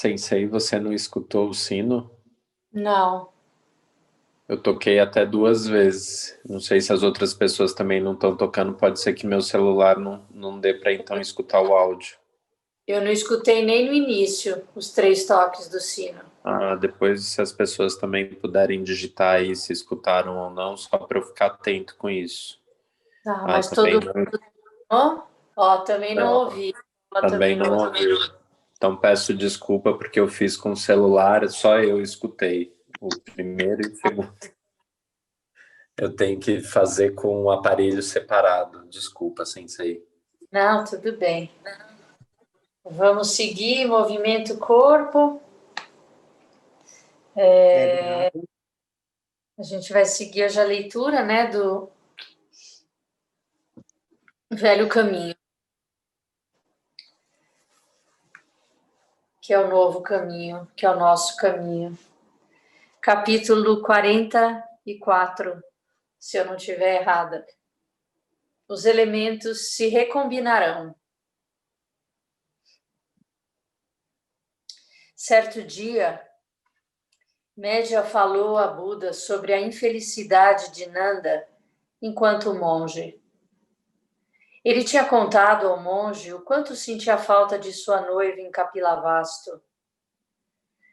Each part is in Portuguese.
Sensei, você não escutou o sino? Não. Eu toquei até 2 vezes. Não sei se as outras pessoas também não estão tocando. Pode ser que meu celular não dê para então escutar o áudio. Eu não escutei nem no início os 3 toques do sino. Depois, se as pessoas também puderem digitar aí se escutaram ou não, só para eu ficar atento com isso. Tá, Ah, mas todo também mundo. Ó, também não não, ouvi. Ó, também também não não ouvi. ouvi. Então peço desculpa porque eu fiz com o celular, só eu escutei o primeiro e o segundo. Eu tenho que fazer com um aparelho separado. Desculpa, sensei. Não, tudo bem. Vamos seguir movimento corpo. A gente vai seguir hoje a leitura, né, do Velho Caminho, que é o novo caminho, que é o nosso caminho. Capítulo 44, se eu não estiver errada. Os elementos se recombinarão. Certo dia, Medha falou a Buda sobre a infelicidade de Nanda enquanto monge. Ele tinha contado ao monge o quanto sentia falta de sua noiva em Kapilavastu.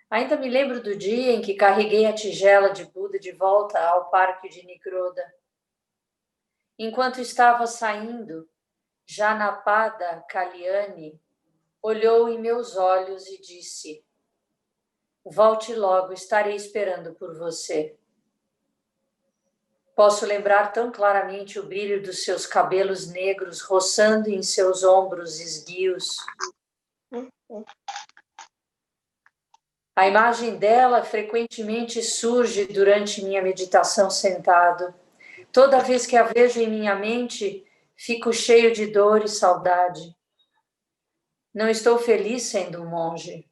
Ainda me lembro do dia em que carreguei a tigela de Buda de volta ao parque de Nigroda. Enquanto estava saindo, Janapada Kalyani olhou em meus olhos e disse: "Volte logo, estarei esperando por você." Posso lembrar tão claramente o brilho dos seus cabelos negros roçando em seus ombros esguios. A imagem dela frequentemente surge durante minha meditação sentado. Toda vez que a vejo em minha mente, fico cheio de dor e saudade. Não estou feliz sendo um monge.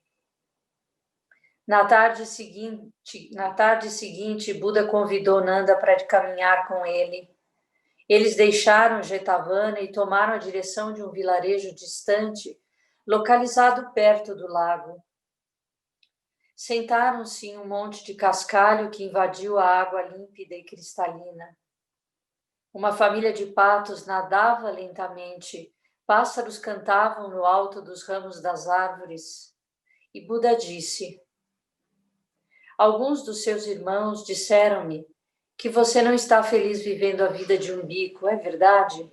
Na tarde seguinte, Buda convidou Nanda para caminhar com ele. Eles deixaram Jetavana e tomaram a direção de um vilarejo distante, localizado perto do lago. Sentaram-se em um monte de cascalho que invadiu a água límpida e cristalina. Uma família de patos nadava lentamente, pássaros cantavam no alto dos ramos das árvores. E Buda disse: "Alguns dos seus irmãos disseram-me que você não está feliz vivendo a vida de um bico, é verdade?"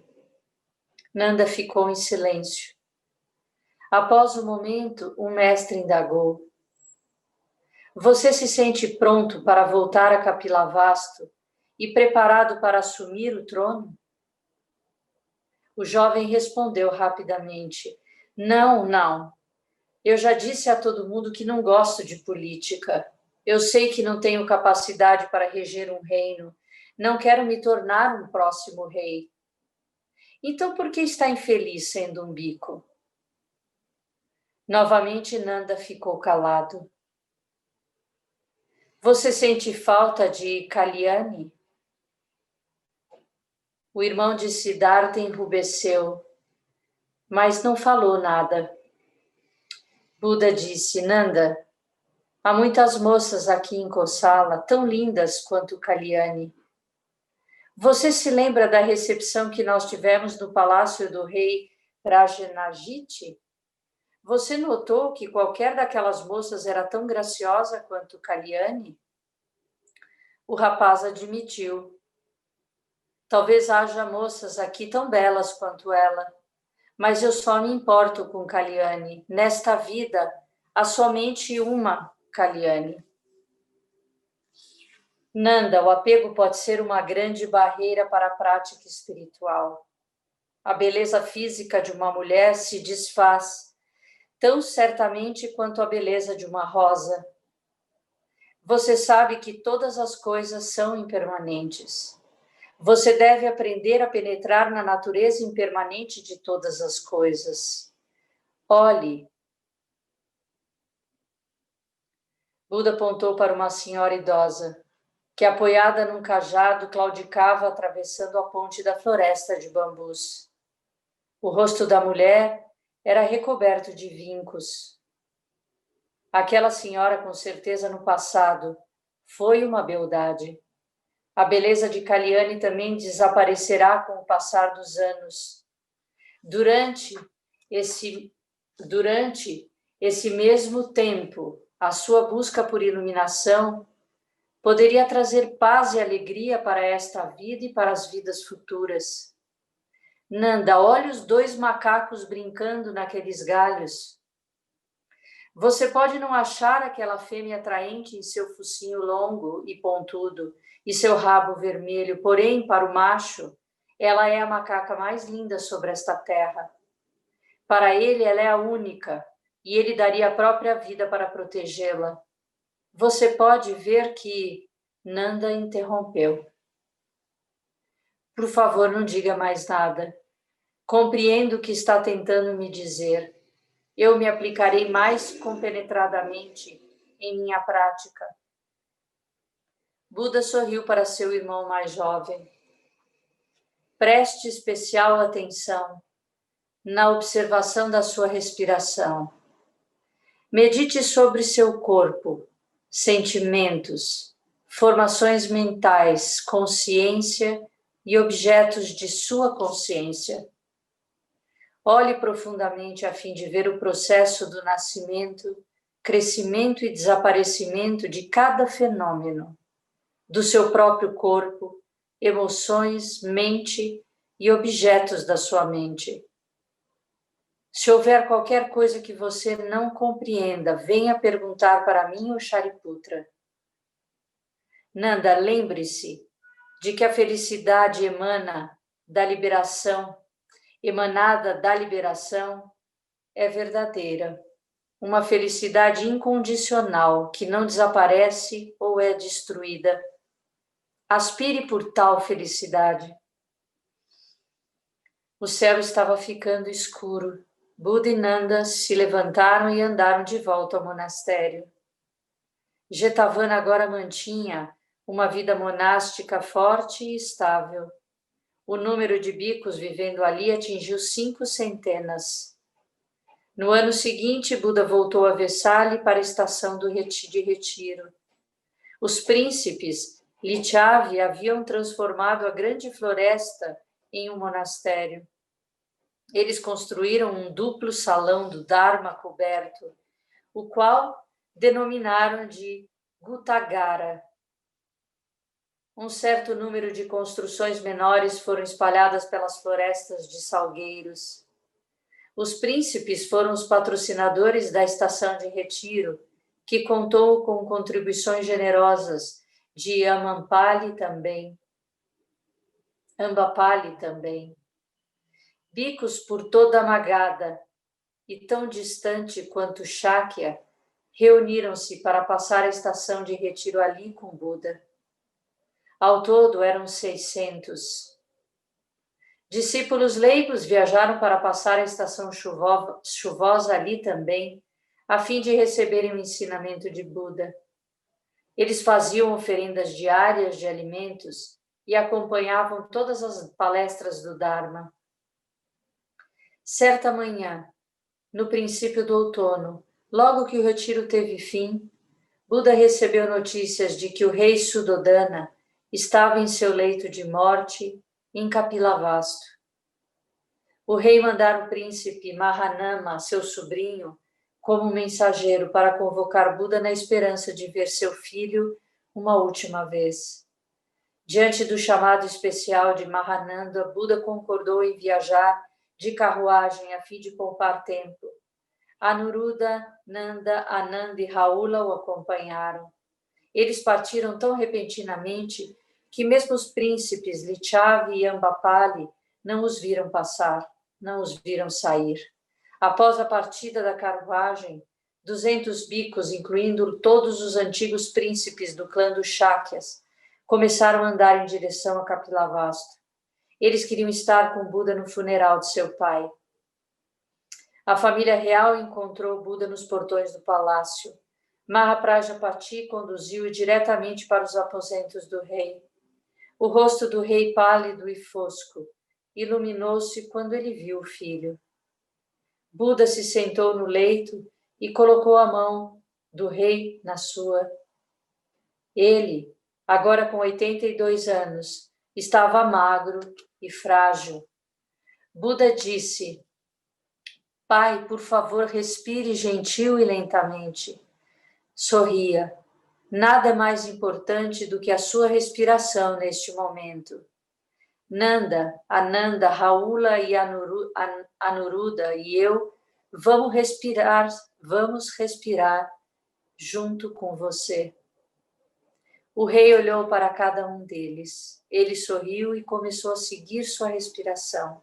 Nanda ficou em silêncio. Após um momento, o mestre indagou: "Você se sente pronto para voltar a Kapilavastu e preparado para assumir o trono?" O jovem respondeu rapidamente: "Não, não. Eu já disse a todo mundo que não gosto de política. Eu sei que não tenho capacidade para reger um reino. Não quero me tornar um próximo rei. Então por que está infeliz sendo um bico?" Novamente Nanda ficou calado. "Você sente falta de Kalyani?" O irmão de Siddhartha enrubesceu, mas não falou nada. Buda disse: "Nanda, há muitas moças aqui em Kosala, tão lindas quanto Kalyani. Você se lembra da recepção que nós tivemos no palácio do rei Prajenajiti? Você notou que qualquer daquelas moças era tão graciosa quanto Kalyani?" O rapaz admitiu: "Talvez haja moças aqui tão belas quanto ela, mas eu só me importo com Kalyani. Nesta vida, há somente uma Kalyani." Nanda, o apego pode ser uma grande barreira para a prática espiritual. A beleza física de uma mulher se desfaz tão certamente quanto a beleza de uma rosa. Você sabe que todas as coisas são impermanentes. Você deve aprender a penetrar na natureza impermanente de todas as coisas. Olhe. Buda apontou para uma senhora idosa, que apoiada num cajado claudicava atravessando a ponte da floresta de bambus. O rosto da mulher era recoberto de vincos. Aquela senhora, com certeza, no passado, foi uma beldade. A beleza de Kalyani também desaparecerá com o passar dos anos. Durante esse mesmo tempo, a sua busca por iluminação poderia trazer paz e alegria para esta vida e para as vidas futuras. Nanda, olhe os dois macacos brincando naqueles galhos. Você pode não achar aquela fêmea atraente em seu focinho longo e pontudo e seu rabo vermelho, porém, para o macho, ela é a macaca mais linda sobre esta terra. Para ele, ela é a única, e ele daria a própria vida para protegê-la. Você pode ver que Nanda interrompeu. Por favor, não diga mais nada. Compreendo o que está tentando me dizer. Eu me aplicarei mais compenetradamente em minha prática. Buda sorriu para seu irmão mais jovem. Preste especial atenção na observação da sua respiração. Medite sobre seu corpo, sentimentos, formações mentais, consciência e objetos de sua consciência. Olhe profundamente a fim de ver o processo do nascimento, crescimento e desaparecimento de cada fenômeno, do seu próprio corpo, emoções, mente e objetos da sua mente. Se houver qualquer coisa que você não compreenda, venha perguntar para mim ou Shariputra. Nanda, lembre-se de que a felicidade emanada da liberação, é verdadeira. Uma felicidade incondicional que não desaparece ou é destruída. Aspire por tal felicidade. O céu estava ficando escuro. Buda e Nanda se levantaram e andaram de volta ao monastério. Jetavana agora mantinha uma vida monástica forte e estável. O número de bhikkhus vivendo ali atingiu 500. No ano seguinte, Buda voltou a Vesali para a estação de retiro. Os príncipes Lichavi haviam transformado a grande floresta em um monastério. Eles construíram um duplo salão do Dharma coberto, o qual denominaram de Gutagara. Um certo número de construções menores foram espalhadas pelas florestas de salgueiros. Os príncipes foram os patrocinadores da estação de retiro, que contou com contribuições generosas de Ambapali também. Bicos por toda a Magadha e tão distante quanto Shakya reuniram-se para passar a estação de retiro ali com Buda. Ao todo eram 600. Discípulos leigos viajaram para passar a estação chuvosa ali também, a fim de receberem o ensinamento de Buda. Eles faziam oferendas diárias de alimentos e acompanhavam todas as palestras do Dharma. Certa manhã, no princípio do outono, logo que o retiro teve fim, Buda recebeu notícias de que o rei Suddhodana estava em seu leito de morte em Kapilavastu. O rei mandara o príncipe Mahanama, seu sobrinho, como mensageiro para convocar Buda na esperança de ver seu filho uma última vez. Diante do chamado especial de Mahananda, Buda concordou em viajar de carruagem a fim de poupar tempo. Anuruddha, Nanda, Ananda e Raula o acompanharam. Eles partiram tão repentinamente que mesmo os príncipes Lichavi e Ambapali não os viram passar, não os viram sair. Após a partida da carruagem, 200 bhikkhus, incluindo todos os antigos príncipes do clã dos Shakyas, começaram a andar em direção a Kapilavastu. Eles queriam estar com Buda no funeral de seu pai. A família real encontrou Buda nos portões do palácio. Mahaprajapati conduziu-o diretamente para os aposentos do rei. O rosto do rei, pálido e fosco, iluminou-se quando ele viu o filho. Buda se sentou no leito e colocou a mão do rei na sua. Ele, agora com 82 anos, estava magro e frágil. Buda disse: Pai, por favor, respire gentil e lentamente. Sorria. Nada é mais importante do que a sua respiração neste momento. Nanda, Ananda, Raula e Anuruddha e eu vamos respirar junto com você. O rei olhou para cada um deles. Ele sorriu e começou a seguir sua respiração.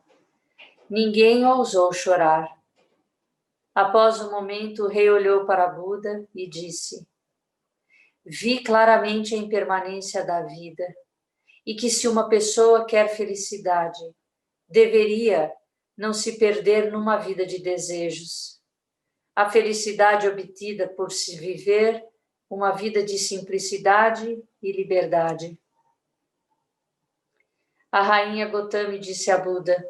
Ninguém ousou chorar. Após um momento, o rei olhou para Buda e disse: Vi claramente a impermanência da vida e que se uma pessoa quer felicidade, deveria não se perder numa vida de desejos. A felicidade obtida por se viver uma vida de simplicidade e liberdade. A rainha Gotami disse a Buda: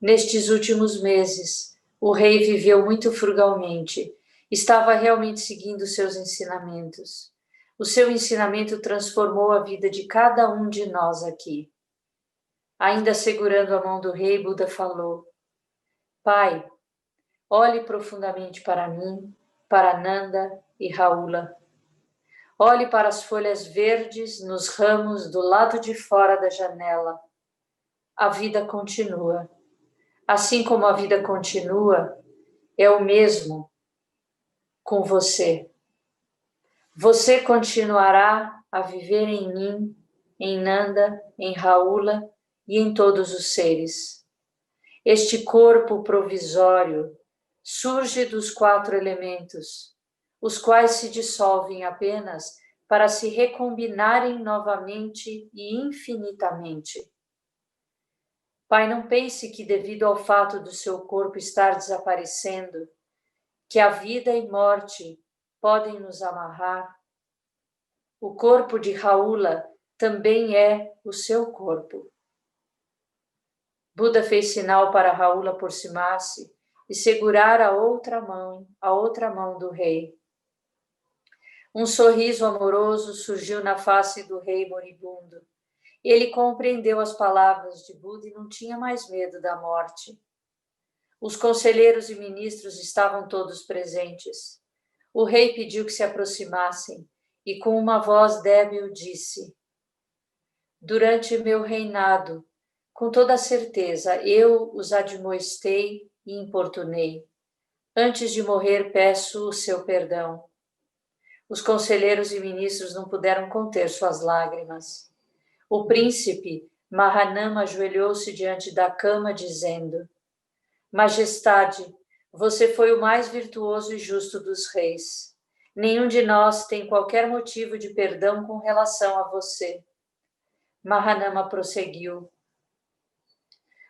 Nestes últimos meses, o rei viveu muito frugalmente. Estava realmente seguindo seus ensinamentos. O seu ensinamento transformou a vida de cada um de nós aqui. Ainda segurando a mão do rei, Buda falou: Pai, olhe profundamente para mim, para Nanda e Raula. Olhe para as folhas verdes nos ramos do lado de fora da janela. A vida continua. Assim como a vida continua, é o mesmo com você. Você continuará a viver em mim, em Nanda, em Raula e em todos os seres. Este corpo provisório surge dos 4 elementos, os quais se dissolvem apenas para se recombinarem novamente e infinitamente. Pai, não pense que devido ao fato do seu corpo estar desaparecendo, que a vida e morte podem nos amarrar. O corpo de Raula também é o seu corpo. Buda fez sinal para Raula aproximar-se e segurar a outra mão do rei. Um sorriso amoroso surgiu na face do rei moribundo. Ele compreendeu as palavras de Buda e não tinha mais medo da morte. Os conselheiros e ministros estavam todos presentes. O rei pediu que se aproximassem e com uma voz débil disse: Durante meu reinado, com toda certeza, eu os admoestei e importunei. Antes de morrer, peço o seu perdão. Os conselheiros e ministros não puderam conter suas lágrimas. O príncipe Mahanama ajoelhou-se diante da cama, dizendo: Majestade, você foi o mais virtuoso e justo dos reis. Nenhum de nós tem qualquer motivo de perdão com relação a você. Mahanama prosseguiu: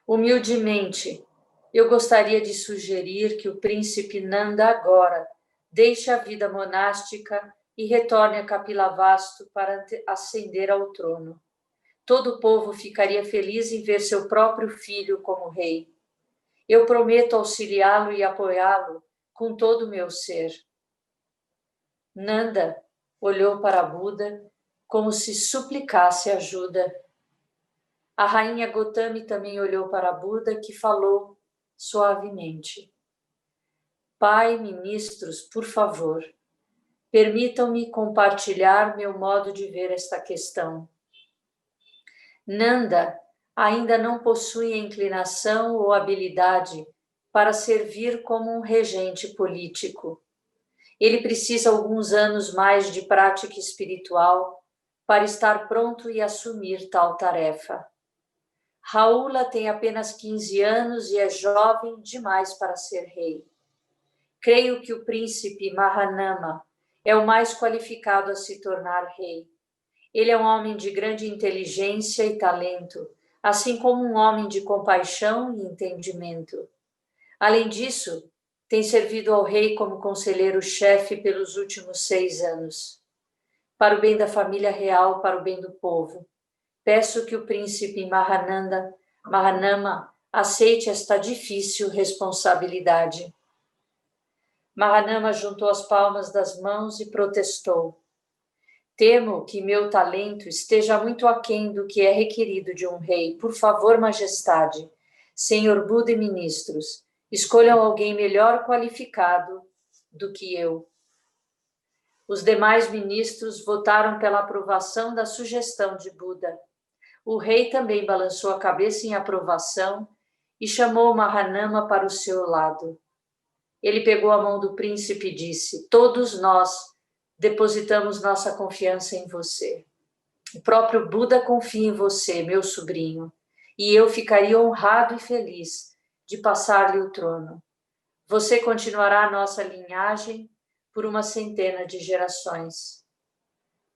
Humildemente, eu gostaria de sugerir que o príncipe Nanda agora deixe a vida monástica e retorne a Kapilavastu para ascender ao trono. Todo o povo ficaria feliz em ver seu próprio filho como rei. Eu prometo auxiliá-lo e apoiá-lo com todo o meu ser. Nanda olhou para Buda como se suplicasse ajuda. A rainha Gotami também olhou para Buda, que falou suavemente: Pai, ministros, por favor, permitam-me compartilhar meu modo de ver esta questão. Nanda ainda não possui a inclinação ou habilidade para servir como um regente político. Ele precisa alguns anos mais de prática espiritual para estar pronto e assumir tal tarefa. Raula tem apenas 15 anos e é jovem demais para ser rei. Creio que o príncipe Mahanama é o mais qualificado a se tornar rei. Ele é um homem de grande inteligência e talento, assim como um homem de compaixão e entendimento. Além disso, tem servido ao rei como conselheiro-chefe pelos últimos 6 anos. Para o bem da família real, para o bem do povo, peço que o príncipe Mahanama aceite esta difícil responsabilidade. Mahanama juntou as palmas das mãos e protestou. Temo que meu talento esteja muito aquém do que é requerido de um rei. Por favor, majestade, senhor Buda e ministros, escolham alguém melhor qualificado do que eu. Os demais ministros votaram pela aprovação da sugestão de Buda. O rei também balançou a cabeça em aprovação e chamou Mahanama para o seu lado. Ele pegou a mão do príncipe e disse: todos nós depositamos nossa confiança em você. O próprio Buda confia em você, meu sobrinho, e eu ficaria honrado e feliz de passar-lhe o trono. Você continuará a nossa linhagem por uma centena de gerações.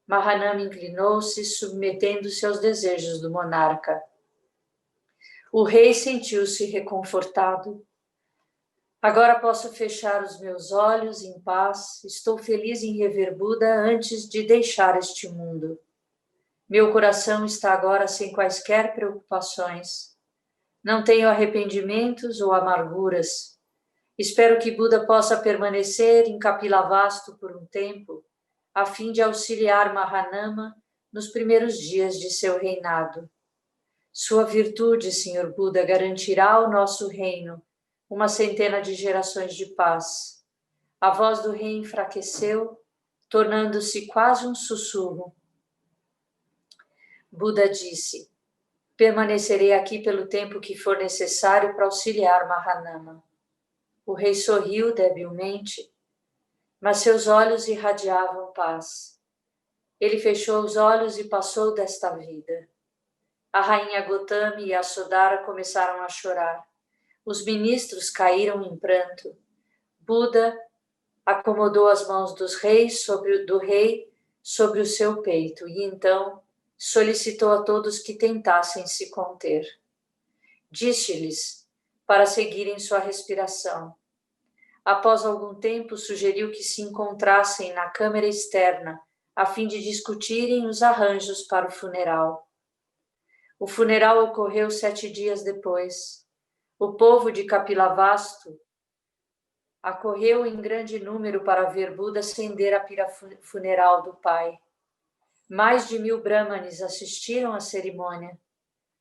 Mahanama inclinou-se, submetendo-se aos desejos do monarca. O rei sentiu-se reconfortado. Agora posso fechar os meus olhos em paz. Estou feliz em rever Buda antes de deixar este mundo. Meu coração está agora sem quaisquer preocupações. Não tenho arrependimentos ou amarguras. Espero que Buda possa permanecer em Kapilavastu por um tempo, a fim de auxiliar Mahanama nos primeiros dias de seu reinado. Sua virtude, Senhor Buda, garantirá ao nosso reino uma centena de gerações de paz. A voz do rei enfraqueceu, tornando-se quase um sussurro. Buda disse: permanecerei aqui pelo tempo que for necessário para auxiliar Mahanama. O rei sorriu debilmente, mas seus olhos irradiavam paz. Ele fechou os olhos e passou desta vida. A rainha Gotami e a Sodara começaram a chorar. Os ministros caíram em pranto. Buda acomodou as mãos do rei sobre o seu peito e então solicitou a todos que tentassem se conter. Disse-lhes para seguirem sua respiração. Após algum tempo, sugeriu que se encontrassem na câmara externa a fim de discutirem os arranjos para o funeral. O funeral ocorreu 7 dias depois. O povo de Kapilavastu acorreu em grande número para ver Buda acender a pira funeral do pai. Mais de 1000 brahmanes assistiram à cerimônia.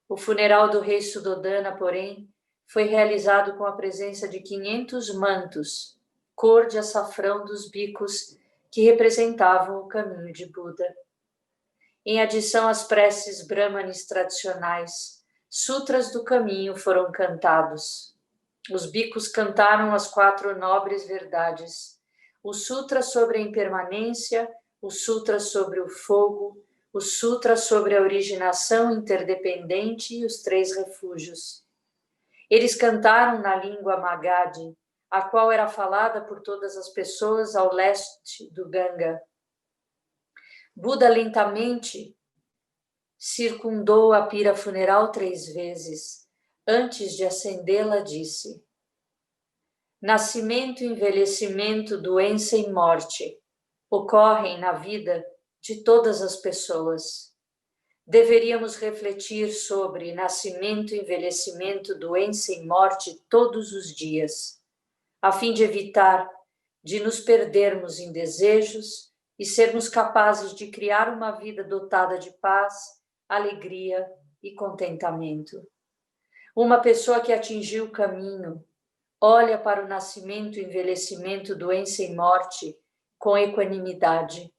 O funeral do rei Suddhodana, porém, foi realizado com a presença de 500 mantos, cor de açafrão dos bicos que representavam o caminho de Buda. Em adição às preces brahmanes tradicionais, sutras do caminho foram cantados. Os bicos cantaram as 4 nobres verdades: o sutra sobre a impermanência, o sutra sobre o fogo, o sutra sobre a originação interdependente e os 3 refúgios. Eles cantaram na língua Magadhi, a qual era falada por todas as pessoas ao leste do Ganga. Buda lentamente circundou a pira funeral 3 vezes. Antes de acendê-la, disse: nascimento, envelhecimento, doença e morte ocorrem na vida de todas as pessoas. Deveríamos refletir sobre nascimento, envelhecimento, doença e morte todos os dias, a fim de evitar de nos perdermos em desejos e sermos capazes de criar uma vida dotada de paz, alegria e contentamento. Uma pessoa que atingiu o caminho olha para o nascimento, envelhecimento, doença e morte com equanimidade.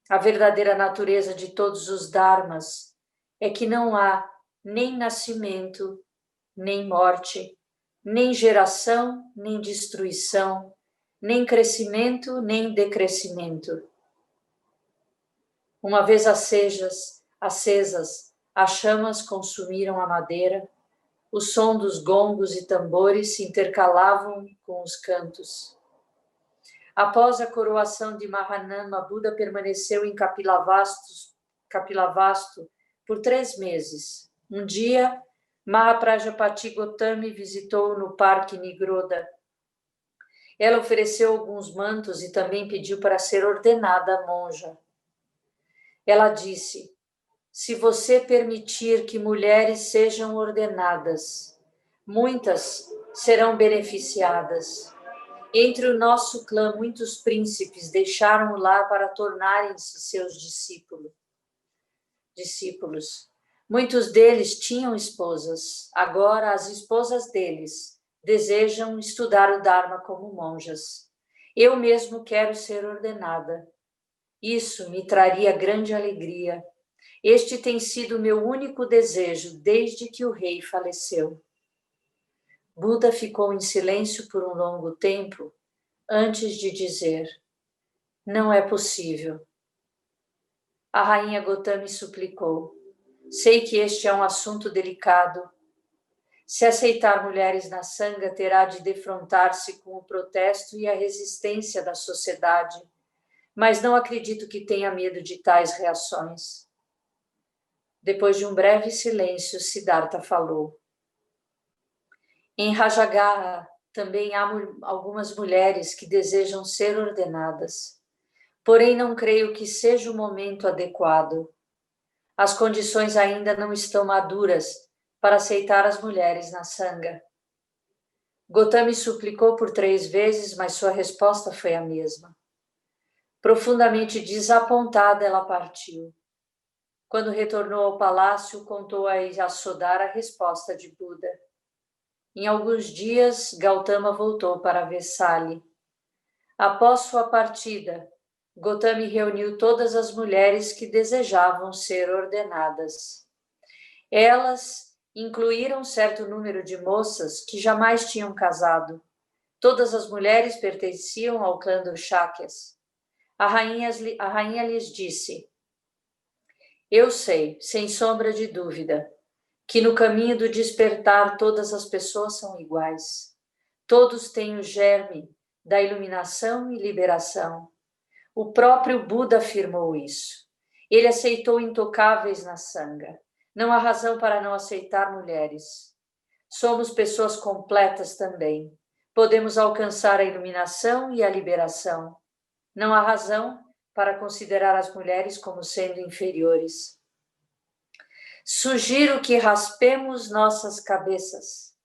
A verdadeira natureza de todos os dharmas é que não há nem nascimento, nem morte, nem geração, nem destruição, nem crescimento, nem decrescimento. Uma vez acesas, as chamas consumiram a madeira, o som dos gongos e tambores se intercalavam com os cantos. Após a coroação de Mahanama, Buda permaneceu em Kapilavastu por 3 meses. Um dia, Mahaprajapati Gotami visitou-o no Parque Nigroda. Ela ofereceu alguns mantos e também pediu para ser ordenada monja. Ela disse: se você permitir que mulheres sejam ordenadas, muitas serão beneficiadas. Entre o nosso clã, muitos príncipes deixaram o lar para tornarem-se seus discípulos. Muitos deles tinham esposas. Agora, as esposas deles desejam estudar o Dharma como monjas. Eu mesmo quero ser ordenada. Isso me traria grande alegria. Este tem sido meu único desejo desde que o rei faleceu. Buda ficou em silêncio por um longo tempo antes de dizer: não é possível. A rainha Gotami suplicou: sei que este é um assunto delicado. Se aceitar mulheres na sanga, terá de defrontar-se com o protesto e a resistência da sociedade, mas não acredito que tenha medo de tais reações. Depois de um breve silêncio, Siddhartha falou: em Rajagaha também há algumas mulheres que desejam ser ordenadas, porém não creio que seja o momento adequado. As condições ainda não estão maduras para aceitar as mulheres na sanga. Gotami suplicou por 3 vezes, mas sua resposta foi a mesma. Profundamente desapontada, ela partiu. Quando retornou ao palácio, contou a Yasodhara a resposta de Buda. Em alguns dias, Gautama voltou para Vesali. Após sua partida, Gotami reuniu todas as mulheres que desejavam ser ordenadas. Elas incluíram certo número de moças que jamais tinham casado. Todas as mulheres pertenciam ao clã dos Shakyas. A rainha lhes disse: eu sei, sem sombra de dúvida, que no caminho do despertar todas as pessoas são iguais. Todos têm o germe da iluminação e liberação. O próprio Buda afirmou isso. Ele aceitou intocáveis na sanga. Não há razão para não aceitar mulheres. Somos pessoas completas também. Podemos alcançar a iluminação e a liberação. Não há razão para considerar as mulheres como sendo inferiores. Sugiro que raspemos nossas cabeças,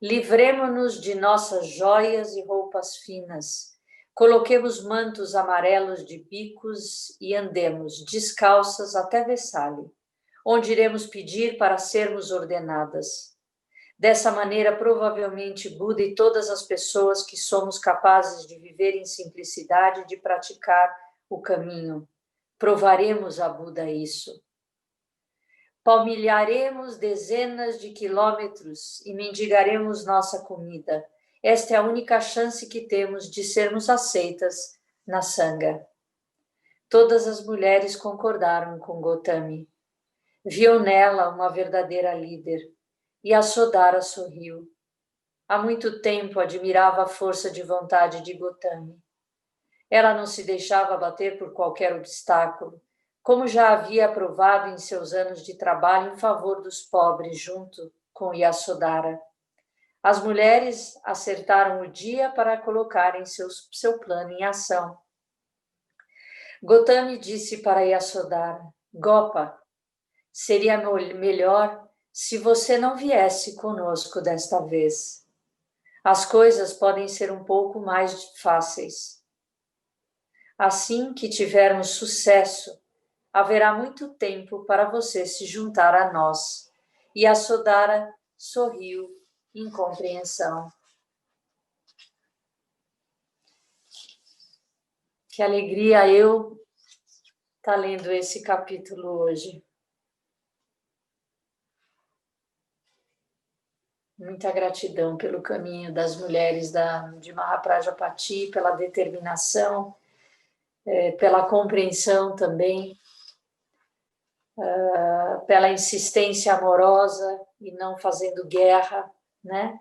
livremo-nos de nossas joias e roupas finas, coloquemos mantos amarelos de bicos e andemos descalças até Vesali, onde iremos pedir para sermos ordenadas. Dessa maneira, provavelmente, Buda e todas as pessoas que somos capazes de viver em simplicidade e de praticar o caminho, provaremos a Buda isso. Palmilharemos dezenas de quilômetros e mendigaremos nossa comida. Esta é a única chance que temos de sermos aceitas na sanga. Todas as mulheres concordaram com Gotami. Viu nela uma verdadeira líder. E Yasodhara sorriu. Há muito tempo admirava a força de vontade de Gotami. Ela não se deixava abater por qualquer obstáculo, como já havia provado em seus anos de trabalho em favor dos pobres junto com Yasodhara. As mulheres acertaram o dia para colocarem seu plano em ação. Gotami disse para Yasodhara: Gopa, seria melhor se você não viesse conosco desta vez. As coisas podem ser um pouco mais fáceis. Assim que tivermos sucesso, haverá muito tempo para você se juntar a nós. E Yasodhara sorriu em compreensão. Que alegria eu estar lendo esse capítulo hoje. Muita gratidão pelo caminho das mulheres de Mahaprajapati, pela determinação, pela compreensão também, pela insistência amorosa e não fazendo guerra, né?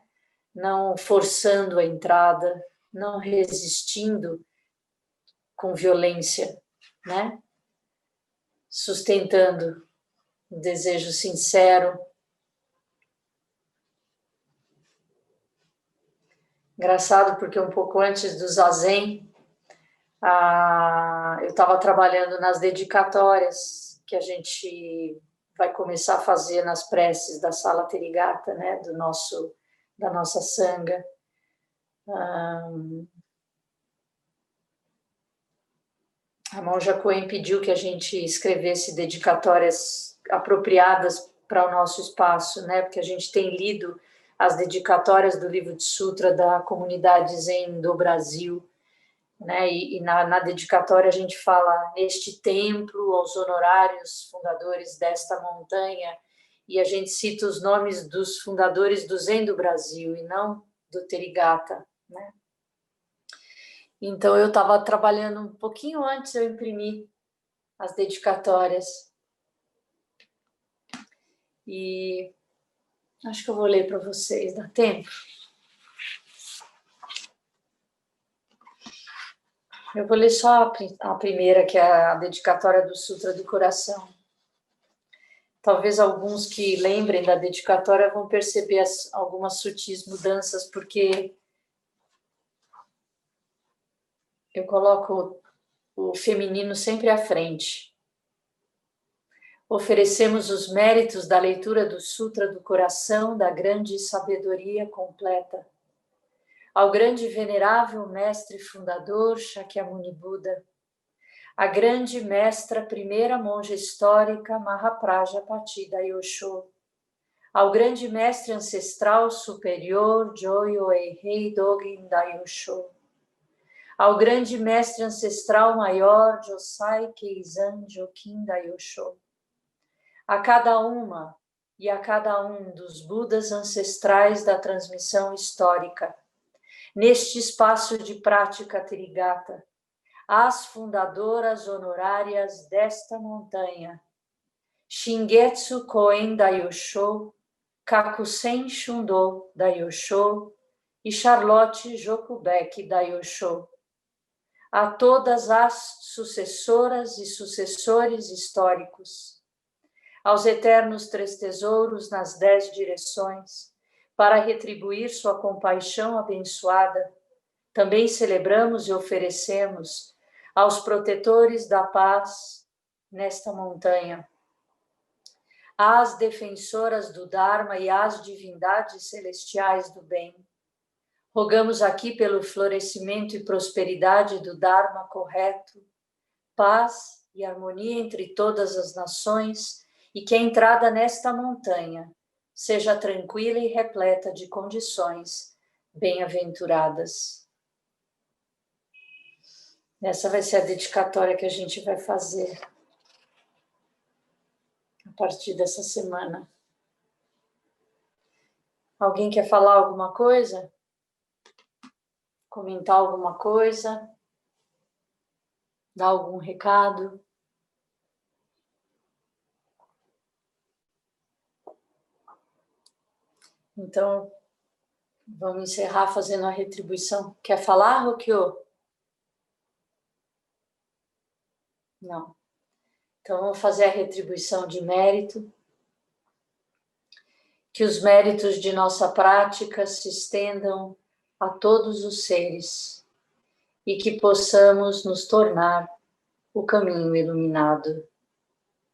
Não forçando a entrada, não resistindo com violência, né? Sustentando um desejo sincero. Engraçado porque um pouco antes do Zazen, eu estava trabalhando nas dedicatórias que a gente vai começar a fazer nas preces da Sala Terigata, né, da nossa sanga. A monja Coen pediu que a gente escrevesse dedicatórias apropriadas para o nosso espaço, né? Porque a gente tem lido as dedicatórias do livro de Sutra da comunidade Zen do Brasil, né? E na dedicatória a gente fala neste templo, aos honorários fundadores desta montanha, e a gente cita os nomes dos fundadores do Zen do Brasil e não do Therigatha, né? Então, eu estava trabalhando um pouquinho antes, eu imprimi as dedicatórias. E acho que eu vou ler para vocês, dá tempo? Eu vou ler só a primeira, que é a dedicatória do Sutra do Coração. Talvez alguns que lembrem da dedicatória vão perceber algumas sutis mudanças, porque eu coloco o feminino sempre à frente. Oferecemos os méritos da leitura do Sutra do Coração, da grande sabedoria completa, ao grande e venerável mestre fundador Shakyamuni Buda, a grande mestra primeira monja histórica Mahaprajapati Dayosho, ao grande mestre ancestral superior Joyo-Eihei Dogen Dayosho, ao grande mestre ancestral maior Josai Keizan Jokin Dayosho, a cada uma e a cada um dos Budas ancestrais da transmissão histórica, neste espaço de prática Therigatha, as fundadoras honorárias desta montanha, Shingetsu Koen Dayosho, Kakusen Shundo Dayosho e Charlotte Jokubek Dayosho, a todas as sucessoras e sucessores históricos, aos eternos três tesouros nas 10 direções, para retribuir sua compaixão abençoada, também celebramos e oferecemos aos protetores da paz nesta montanha, às defensoras do Dharma e às divindades celestiais do bem. Rogamos aqui pelo florescimento e prosperidade do Dharma correto, paz e harmonia entre todas as nações, e que a entrada nesta montanha seja tranquila e repleta de condições bem-aventuradas. Essa vai ser a dedicatória que a gente vai fazer a partir dessa semana. Alguém quer falar alguma coisa? Comentar alguma coisa? Dar algum recado? Então, vamos encerrar fazendo a retribuição. Quer falar, Rokyo? Não. Então, vamos fazer a retribuição de mérito. Que os méritos de nossa prática se estendam a todos os seres e que possamos nos tornar o caminho iluminado.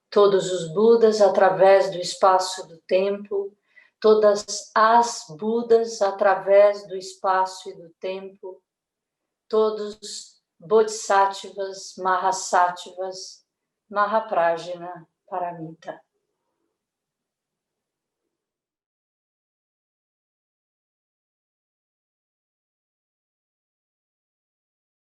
Todos os Budas através do espaço do tempo, todas as Budas através do espaço e do tempo, todos Bodhisattvas, Mahasattvas, Mahaprajna, Paramita.